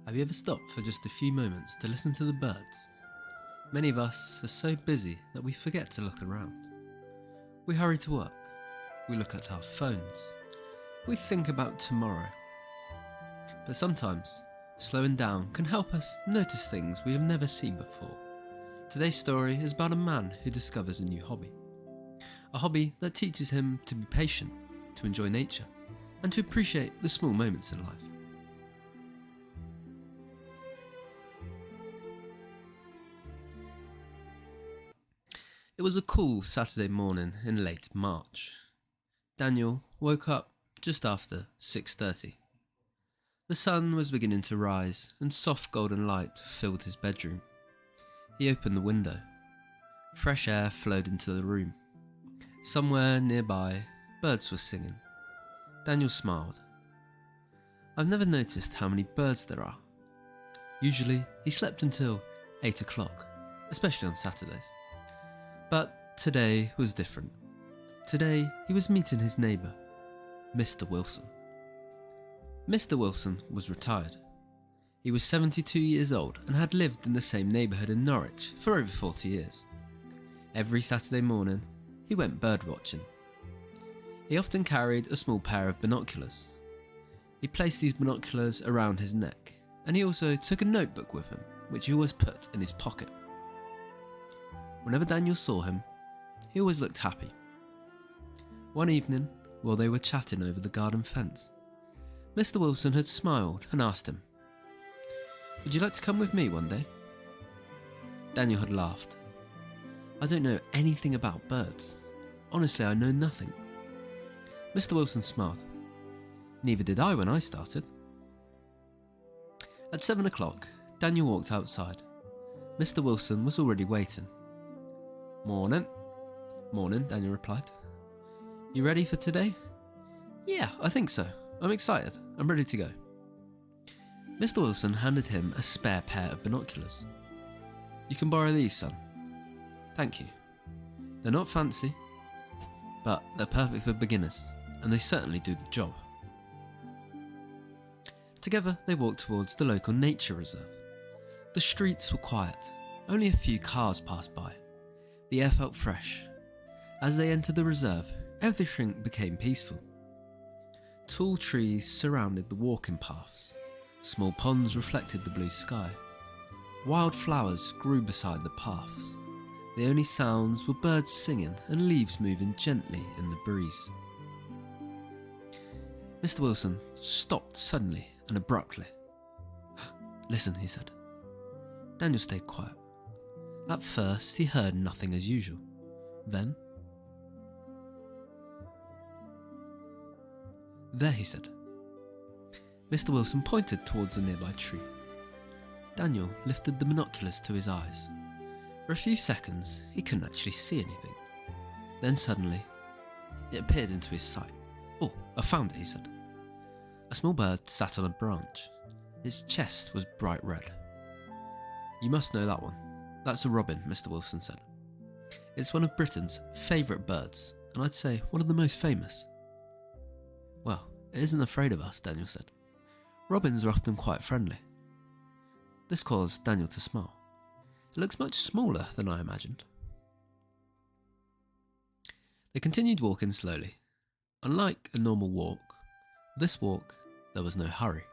Have you ever stopped for just a few moments to listen to the birds? Many of us are so busy that we forget to look around. We hurry to work, we look at our phones, we think about tomorrow. But sometimes, slowing down can help us notice things we have never seen before. Today's story is about a man who discovers a new hobby. A hobby that teaches him to be patient, to enjoy nature, and to appreciate the small moments in life. It was a cool Saturday morning in late March. Daniel woke up just after 6:30. The sun was beginning to rise and soft golden light filled his bedroom. He opened the window. Fresh air flowed into the room. Somewhere nearby, birds were singing. Daniel smiled. I've never noticed how many birds there are. Usually, he slept until 8 o'clock, especially on Saturdays. But today was different. Today, he was meeting his neighbour, Mr. Wilson. Mr. Wilson was retired. He was 72 years old and had lived in the same neighbourhood in Norwich for over 40 years. Every Saturday morning, he went bird watching. He often carried a small pair of binoculars. He placed these binoculars around his neck, and he also took a notebook with him, which he always put in his pocket. Whenever Daniel saw him, he always looked happy. One evening, while they were chatting over the garden fence, Mr. Wilson had smiled and asked him, "Would you like to come with me one day?" Daniel had laughed. "I don't know anything about birds. Honestly, I know nothing." Mr. Wilson smiled. "Neither did I when I started." At 7 o'clock, Daniel walked outside. Mr. Wilson was already waiting. "Morning." "Morning," Daniel replied. "You ready for today?" "Yeah, I think so. I'm excited. I'm ready to go." Mr. Wilson handed him a spare pair of binoculars. "You can borrow these, son." "Thank you. They're not fancy, but they're perfect for beginners, and they certainly do the job." Together, they walked towards the local nature reserve. The streets were quiet. Only a few cars passed by. The air felt fresh. As they entered the reserve, everything became peaceful. Tall trees surrounded the walking paths. Small ponds reflected the blue sky. Wild flowers grew beside the paths. The only sounds were birds singing and leaves moving gently in the breeze. Mr. Wilson stopped suddenly and abruptly. "Listen," he said. Daniel stayed quiet. At first, he heard nothing as usual. Then, "There," he said. Mr. Wilson pointed towards a nearby tree. Daniel lifted the binoculars to his eyes. For a few seconds, he couldn't actually see anything. Then suddenly, it appeared into his sight. "Oh, I found it," he said. A small bird sat on a branch. Its chest was bright red. "You must know that one. That's a robin," Mr. Wilson said. "It's one of Britain's favourite birds, and I'd say one of the most famous." "Well, it isn't afraid of us," Daniel said. "Robins are often quite friendly." This caused Daniel to smile. "It looks much smaller than I imagined." They continued walking slowly. Unlike a normal walk, this walk, there was no hurry.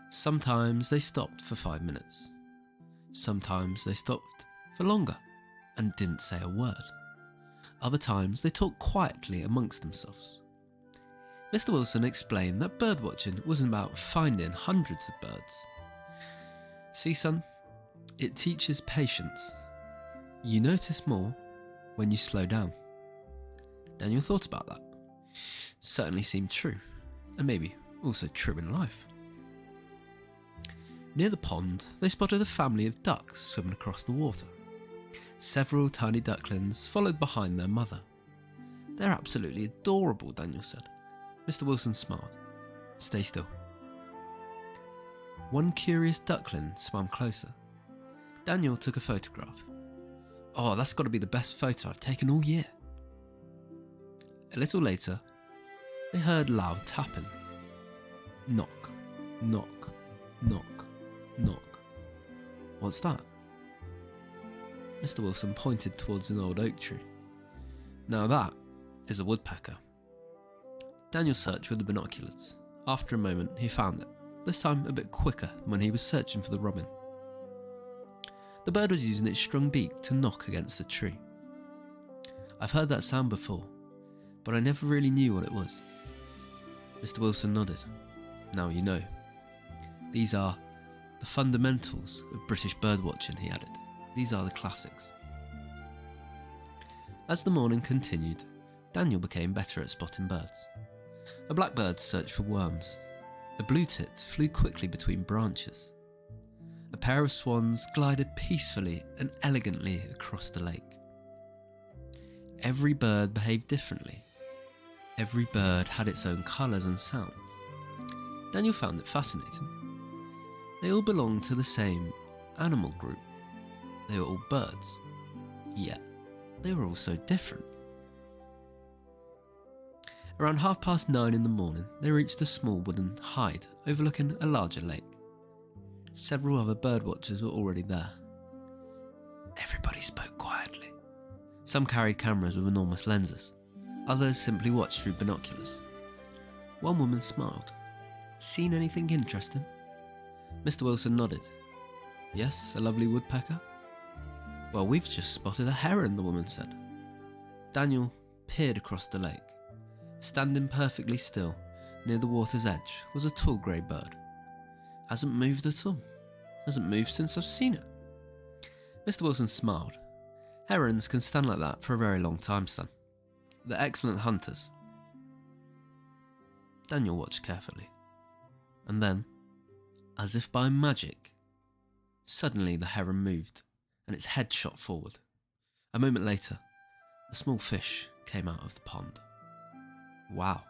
Sometimes they stopped for 5 minutes. Sometimes they stopped for longer and didn't say a word. Other times they talked quietly amongst themselves. Mr. Wilson explained that birdwatching wasn't about finding hundreds of birds. "See, son, it teaches patience. You notice more when you slow down." Daniel thought about that. Certainly seemed true, and maybe also true in life. Near the pond, they spotted a family of ducks swimming across the water. Several tiny ducklings followed behind their mother. "They're absolutely adorable," Daniel said. Mr. Wilson smiled. "Stay still." One curious duckling swam closer. Daniel took a photograph. "Oh, that's got to be the best photo I've taken all year." A little later, they heard loud tapping. Knock, knock, Knock, knock. What's that? Mr. Wilson pointed towards an old oak tree. Now that is a woodpecker. Daniel searched with the binoculars. After a moment, he found it, this time a bit quicker than when he was searching for the robin. The bird was using its strong beak to knock against the tree. I've heard that sound before, but I never really knew what it was. Mr. Wilson nodded. Now you know. These are the fundamentals of British birdwatching, he added. These are the classics. As the morning continued, Daniel became better at spotting birds. A blackbird searched for worms. A blue tit flew quickly between branches. A pair of swans glided peacefully and elegantly across the lake. Every bird behaved differently. Every bird had its own colours and sound. Daniel found it fascinating. They all belonged to the same animal group. They were all birds, yet they were all so different. Around 9:30 in the morning, they reached a small wooden hide overlooking a larger lake. Several other birdwatchers were already there. Everybody spoke quietly. Some carried cameras with enormous lenses. Others simply watched through binoculars. One woman smiled. Seen anything interesting? Mr. Wilson nodded. Yes, a lovely woodpecker. Well, we've just spotted a heron, the woman said. Daniel peered across the lake. Standing perfectly still, near the water's edge, was a tall grey bird. Hasn't moved at all. Hasn't moved since I've seen it. Mr. Wilson smiled. Herons can stand like that for a very long time, son. They're excellent hunters. Daniel watched carefully. And then, as if by magic, suddenly the heron moved, and its head shot forward. A moment later, a small fish came out of the pond. Wow.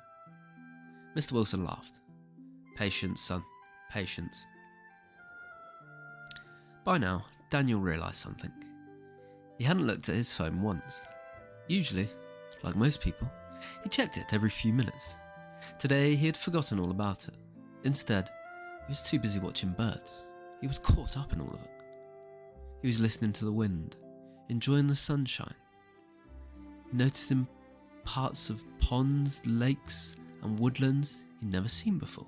Mr. Wilson laughed. Patience, son, patience. By now, Daniel realised something. He hadn't looked at his phone once. Usually, like most people, he checked it every few minutes. Today, he had forgotten all about it. Instead, he was too busy watching birds. He was caught up in all of it. He was listening to the wind, enjoying the sunshine, noticing parts of ponds, lakes, and woodlands he'd never seen before.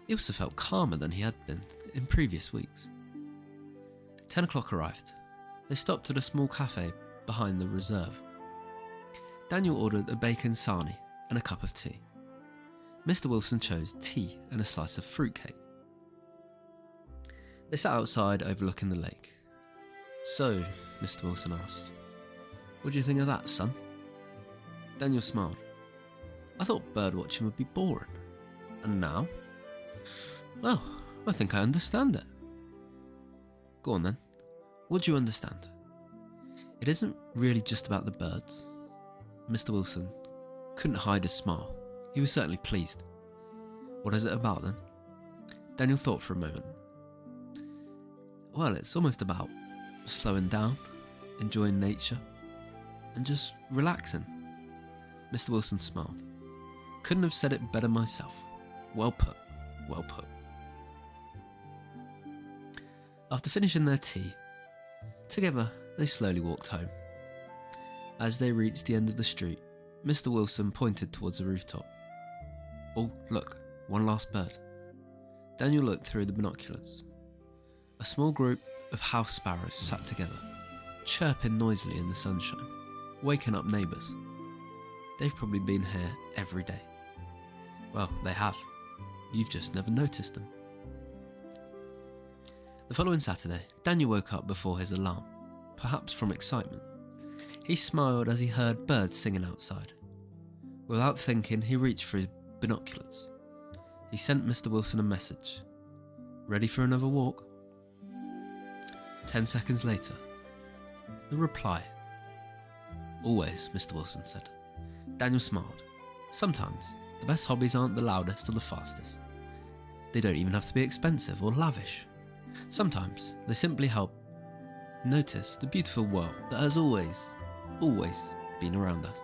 He also felt calmer than he had been in previous weeks. 10 o'clock arrived. They stopped at a small cafe behind the reserve. Daniel ordered a bacon sarnie and a cup of tea. Mr. Wilson chose tea and a slice of fruitcake. They sat outside overlooking the lake. So, Mr. Wilson asked, what do you think of that, son? Daniel smiled. I thought birdwatching would be boring. And now? Well, I think I understand it. Go on then. What do you understand? It isn't really just about the birds. Mr. Wilson couldn't hide his smile. He was certainly pleased. What is it about then? Daniel thought for a moment. Well, it's almost about slowing down, enjoying nature, and just relaxing. Mr. Wilson smiled. Couldn't have said it better myself. Well put, well put. After finishing their tea, together they slowly walked home. As they reached the end of the street, Mr. Wilson pointed towards the rooftop. Oh, look, one last bird. Daniel looked through the binoculars. A small group of house sparrows sat together, chirping noisily in the sunshine, waking up neighbours. They've probably been here every day. Well, they have. You've just never noticed them. The following Saturday, Daniel woke up before his alarm, perhaps from excitement. He smiled as he heard birds singing outside. Without thinking, he reached for his binoculars. He sent Mr. Wilson a message. Ready for another walk? 10 seconds later, the reply. Always, Mr. Wilson said. Daniel smiled. Sometimes, the best hobbies aren't the loudest or the fastest. They don't even have to be expensive or lavish. Sometimes, they simply help notice the beautiful world that has always been around us.